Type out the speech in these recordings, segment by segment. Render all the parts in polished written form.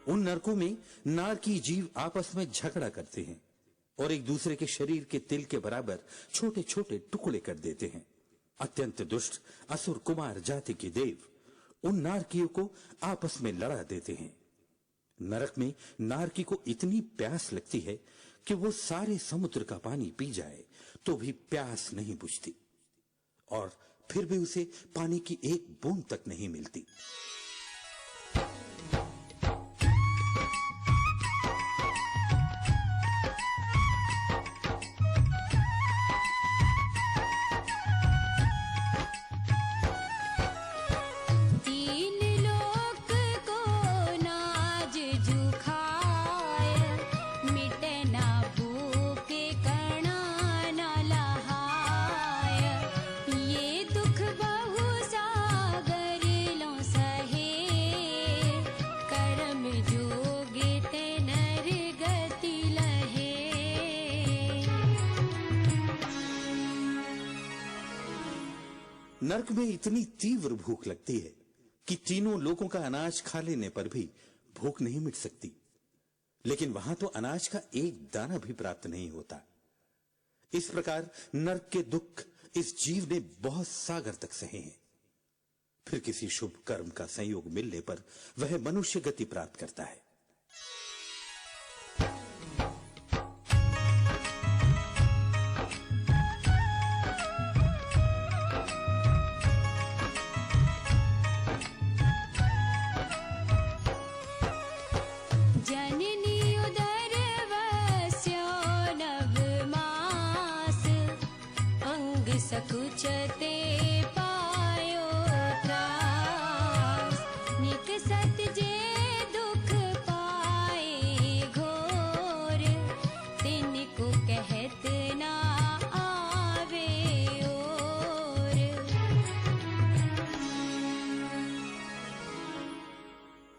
उन नरकों में नारकी जीव आपस में झगड़ा करते हैं और एक दूसरे के शरीर के तिल के बराबर छोटे छोटे टुकड़े कर देते हैं। अत्यंत दुष्ट असुर कुमार जाति के देव उन नारकियों को आपस में लड़ा देते हैं। नरक में नारकी को इतनी प्यास लगती है कि वो सारे समुद्र का पानी पी जाए तो भी प्यास नहीं बुझती, और फिर भी उसे पानी की एक बूंद तक नहीं मिलती। नरक में इतनी तीव्र भूख लगती है कि तीनों लोगों का अनाज खा लेने पर भी भूख नहीं मिट सकती, लेकिन वहां तो अनाज का एक दाना भी प्राप्त नहीं होता। इस प्रकार नरक के दुख इस जीव ने बहुत सागर तक सहे हैं। फिर किसी शुभ कर्म का संयोग मिलने पर वह मनुष्य गति प्राप्त करता है। सकुचते पायो त्रास, निकसत जे दुख पाए घोर, तिनको कहत ना आवे और।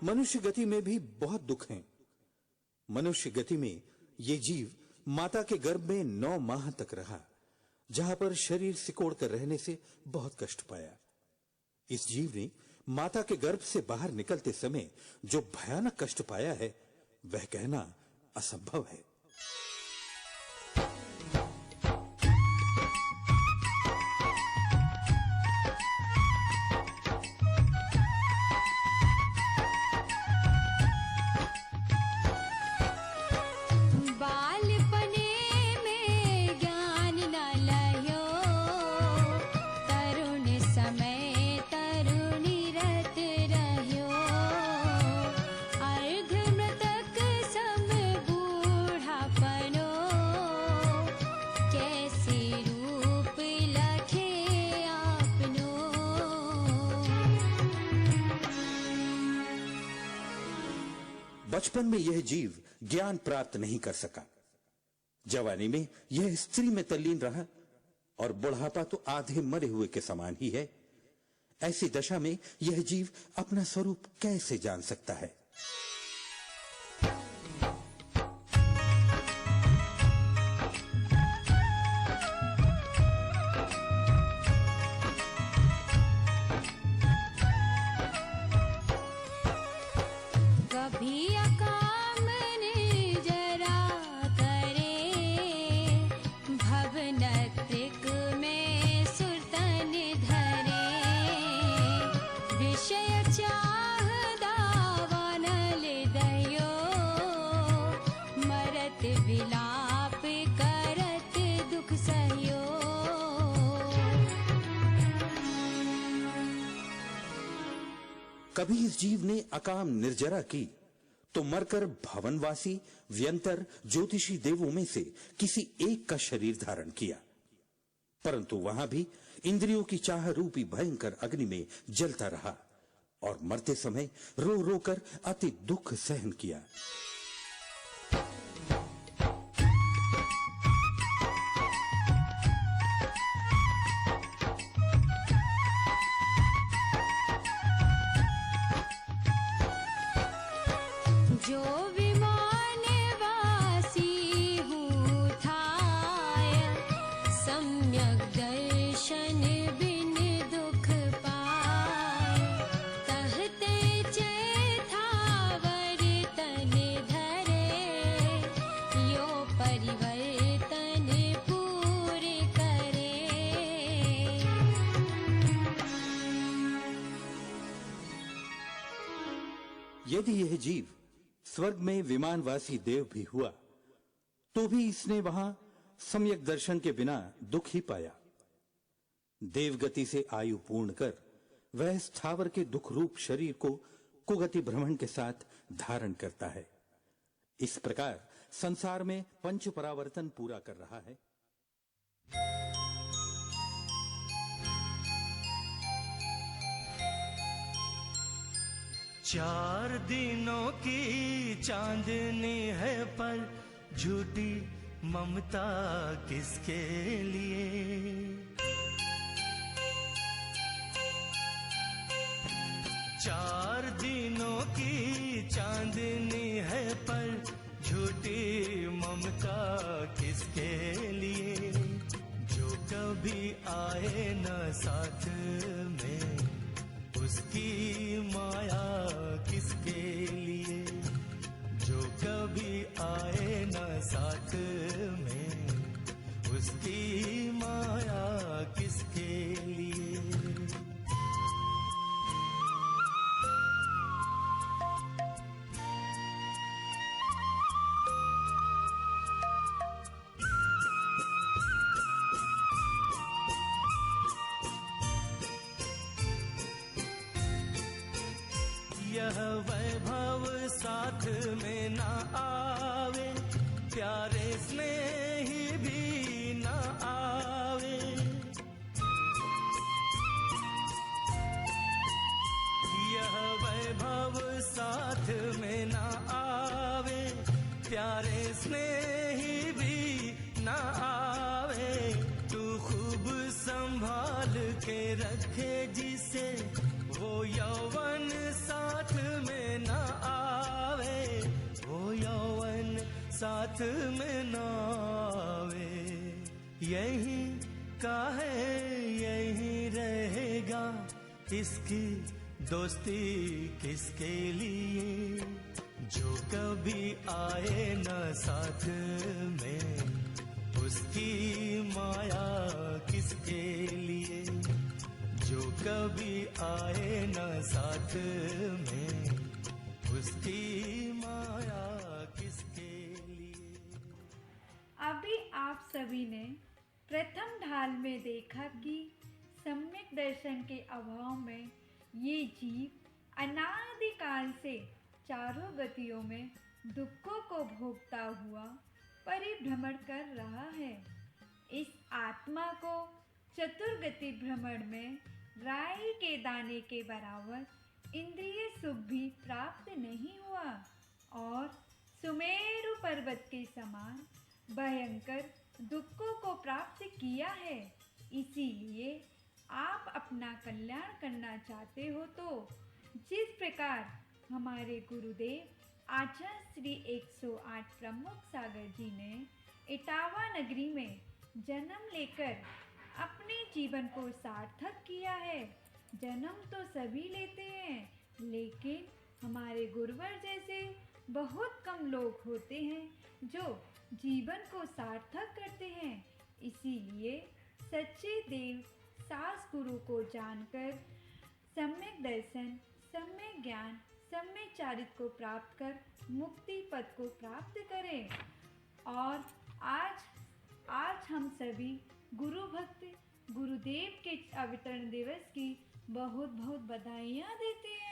मनुष्य गति में भी बहुत दुख हैं। मनुष्य गति में ये जीव माता के गर्भ में 9 माह तक रहा, जहां पर शरीर सिकोड़ कर रहने से बहुत कष्ट पाया। इस जीव ने माता के गर्भ से बाहर निकलते समय जो भयानक कष्ट पाया है वह कहना असंभव है। बचपन में यह जीव ज्ञान प्राप्त नहीं कर सका। जवानी में यह स्त्री में तल्लीन रहा और बुढ़ापा तो आधे मरे हुए के समान ही है। ऐसी दशा में यह जीव अपना स्वरूप कैसे जान सकता है? विलाप करत दुख सहयो। कभी इस जीव ने अकाम निर्जरा की तो मरकर भवनवासी व्यंतर ज्योतिषी देवों में से किसी एक का शरीर धारण किया, परंतु वहां भी इंद्रियों की चाह रूपी भयंकर अग्नि में जलता रहा और मरते समय रो रो कर अति दुख सहन किया। जो विमान वासी हूँ थाय, सम्यक दर्शन बिन दुख पाए, तहते चैथावर यदि यह जीव स्वर्ग में विमानवासी देव भी हुआ तो भी इसने वहां सम्यक दर्शन के बिना दुख ही पाया। देवगति से आयु पूर्ण कर वह स्थावर के दुख रूप शरीर को कुगति भ्रमण के साथ धारण करता है। इस प्रकार संसार में पंच परावर्तन पूरा कर रहा है। चार दिनों की चांदनी है पर झूठी ममता किसके लिए। चार दिनों की चांदनी है पर झूठी ममता किसके लिए। जो कभी आए न साथ में उसकी माया किसके लिए। जो कभी आए न साथ में उसकी माया किसके लिए। यह वैभव साथ में न आवे, प्यारे स्नेही भी न आवे। यह वैभव साथ में न आवे, प्यारे स्नेही भी न आवे। तू खूब संभाल के रखे जिसे वो यौवन साथ में न आवे। वो यौवन साथ में न आवे। यही का है यही रहेगा, इसकी दोस्ती किसके लिए। जो कभी आए न साथ में उसकी माया किसके लिए। जो कभी आए न साथ में उसकी माया किसके लिए। अभी आप सभी ने प्रथम ढाल में देखा कि सम्यक दर्शन के अभाव में ये जीव अनादिकाल से चारों गतियों में दुखों को भोगता हुआ परिभ्रमण कर रहा है। इस आत्मा को चतुर्गति भ्रमण में राई के दाने के बराबर इंद्रिय सुख भी प्राप्त नहीं हुआ और सुमेरु पर्वत के समान भयंकर दुखों को प्राप्त किया है। इसीलिए आप अपना कल्याण करना चाहते हो तो जिस प्रकार हमारे गुरुदेव आचार्य श्री 108 प्रमुख सागर जी ने इटावा नगरी में जन्म लेकर अपने जीवन को सार्थक किया है। जन्म तो सभी लेते हैं, लेकिन हमारे गुरुवर जैसे बहुत कम लोग होते हैं जो जीवन को सार्थक करते हैं। इसीलिए सच्चे देव सास गुरु को जानकर सम्यक दर्शन, सम्यक ज्ञान, सम्यक चारित्र को प्राप्त कर मुक्ति पद को प्राप्त करें। और आज हम सभी गुरु भक्त गुरुदेव के अवतरण दिवस की बहुत बहुत बधाइयाँ देते हैं।